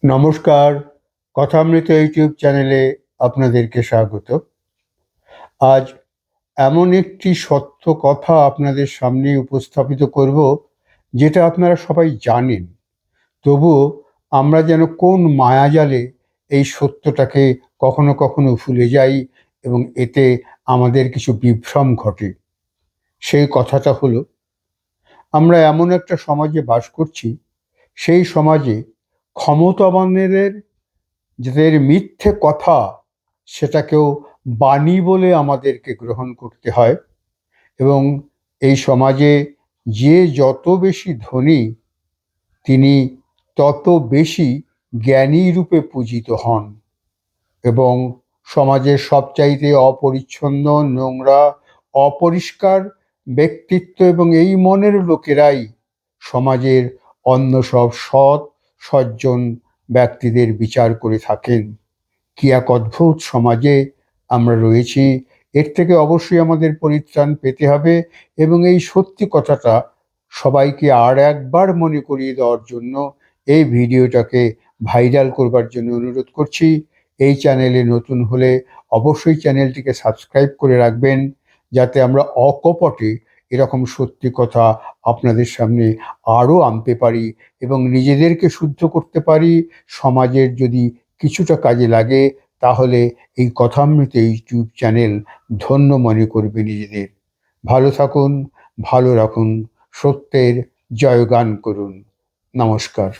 নমস্কার, কথামৃত ইউটিউব চ্যানেলে আপনাদেরকে স্বাগত। আজ এমন একটি সত্য কথা আপনাদের সামনে উপস্থাপিত করব, যেটা আপনারা সবাই জানেন। তবুও আমরা যেন কোন মায়াজালে এই সত্যটাকে কখনো কখনো ভুলে যাই এবং এতে আমাদের কিছু বিভ্রম ঘটে। সেই কথাটা হলো, আমরা এমন একটা সমাজে বাস করছি, সেই সমাজে ক্ষমতাবানেদের যাদের মিথ্যে কথা সেটাকেও বাণী বলে আমাদেরকে গ্রহণ করতে হয়, এবং এই সমাজে যে যত বেশি ধনী তিনি তত বেশি জ্ঞানী রূপে পূজিত হন, এবং সমাজের সবচাইতে অপরিচ্ছন্ন, নোংরা, অপরিষ্কার ব্যক্তিত্ব এবং এই মনের লোকেরাই সমাজের অন্য সব সৎ সজ্জন ব্যক্তিদের বিচার করে থাকেন। কি এক অদ্ভুত সমাজে আমরা রয়েছি! এর থেকে অবশ্যই আমাদের পরিত্রাণ পেতে হবে, এবং এই সত্যি কথাটা সবাইকে আর একবার মনে করিয়ে দেওয়ার জন্য এই ভিডিওটাকে ভাইরাল করবার জন্য অনুরোধ করছি। এই চ্যানেলে নতুন হলে অবশ্যই চ্যানেলটিকে সাবস্ক্রাইব করে রাখবেন, যাতে আমরা অকপটে এরকম সত্যি কথা আপনাদের সামনে আরও আনতে পারি এবং নিজেদেরকে শুদ্ধ করতে পারি। সমাজের যদি কিছুটা কাজে লাগে, তাহলে এই কথামৃত ইউটিউব চ্যানেল ধন্য মনে করবে নিজেদের। ভালো থাকুন, ভালো রাখুন, সত্যের জয়গান করুন। নমস্কার।